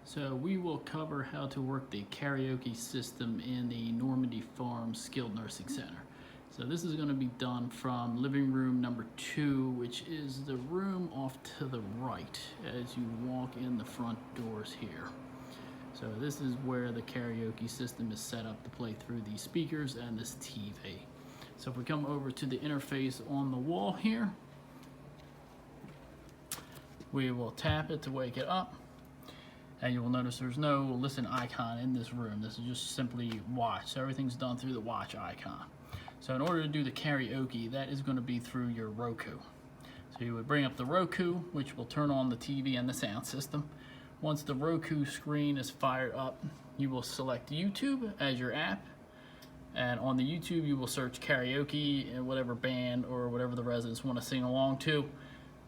So we will cover how to work the karaoke system in the Normandy Farm Skilled Nursing Center. So this is going to be done from living room number 2, which is the room off to the right as you walk in the front doors here. So this is where the karaoke system is set up to play through these speakers and this TV. So if we come over to the interface on the wall here, we will tap it to wake it up. And you will notice there's no listen icon in this room. This is just simply watch. So everything's done through the watch icon. So in order to do the karaoke, that is going to be through your Roku. So you would bring up the Roku, which will turn on the TV and the sound system. Once the Roku screen is fired up, you will select YouTube as your app. And on the YouTube, you will search karaoke and whatever band or whatever the residents want to sing along to.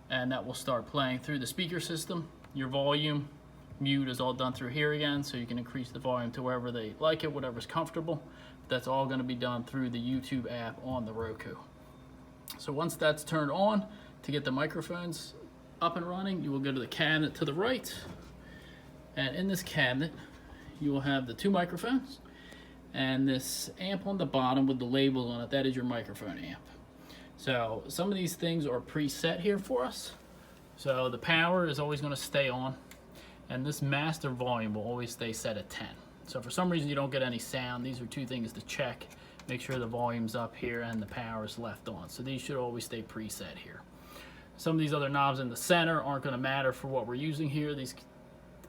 And that will start playing through the speaker system. Your volume, mute is all done through here again, so you can increase the volume to wherever they like it, whatever's comfortable. That's all going to be done through the YouTube app on the Roku. So once that's turned on, to get the microphones up and running, you will go to the cabinet to the right. And in this cabinet, you will have the 2 microphones and this amp on the bottom with the labels on it. That is your microphone amp. So some of these things are preset here for us. So the power is always going to stay on, and this master volume will always stay set at 10. So if for some reason you don't get any sound, these are 2 things to check. Make sure the volume's up here and the power is left on. So these should always stay preset here. Some of these other knobs in the center aren't going to matter for what we're using here. These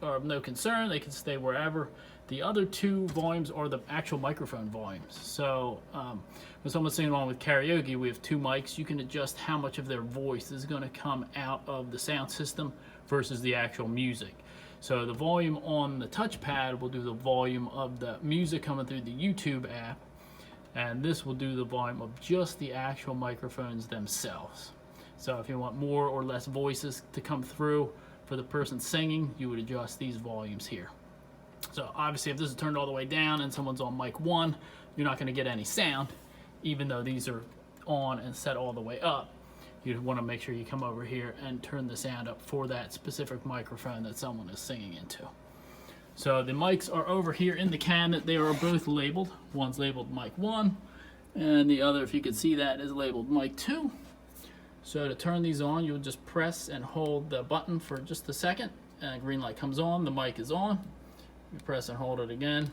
are of no concern. They can stay wherever. The other 2 volumes are the actual microphone volumes. So when someone's singing along with karaoke, we have 2 mics. You can adjust how much of their voice is going to come out of the sound system versus the actual music. So the volume on the touchpad will do the volume of the music coming through the YouTube app, and this will do the volume of just the actual microphones themselves. So if you want more or less voices to come through for the person singing, you would adjust these volumes here. So obviously if this is turned all the way down and someone's on mic 1, you're not going to get any sound, even though these are on and set all the way up. You'd want to make sure you come over here and turn the sound up for that specific microphone that someone is singing into. So the mics are over here in the cabinet. They are both labeled. One's labeled mic 1, and the other, if you can see that, is labeled mic 2. So to turn these on, you'll just press and hold the button for just a second, and a green light comes on, the mic is on. You press and hold it again,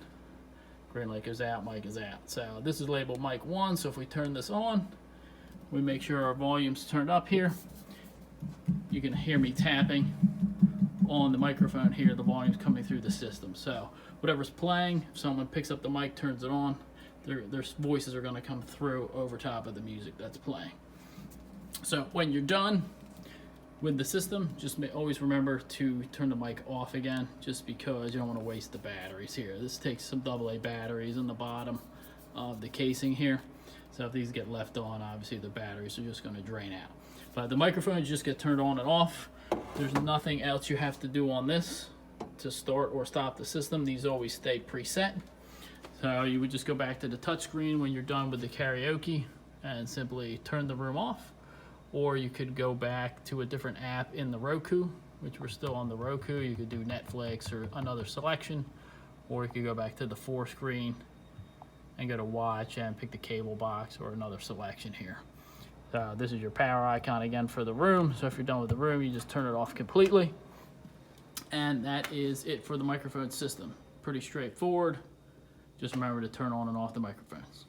green light goes out, mic is out. So this is labeled mic 1, so if we turn this on, we make sure our volume's turned up here. You can hear me tapping on the microphone here. The volume's coming through the system. So whatever's playing, if someone picks up the mic, turns it on, their voices are going to come through over top of the music that's playing. So when you're done with the system, just always remember to turn the mic off again, just because you don't want to waste the batteries here. This takes some AA batteries in the bottom of the casing here. So if these get left on, obviously the batteries are just going to drain out. But the microphones just get turned on and off. There's nothing else you have to do on this to start or stop the system. These always stay preset. So you would just go back to the touchscreen when you're done with the karaoke and simply turn the room off. Or you could go back to a different app in the Roku, which we're still on the Roku. You could do Netflix or another selection. Or you could go back to the 4 screen and go to watch and pick the cable box or another selection here. So this is your power icon again for the room. So if you're done with the room, you just turn it off completely. And that is it for the microphone system. Pretty straightforward. Just remember to turn on and off the microphones.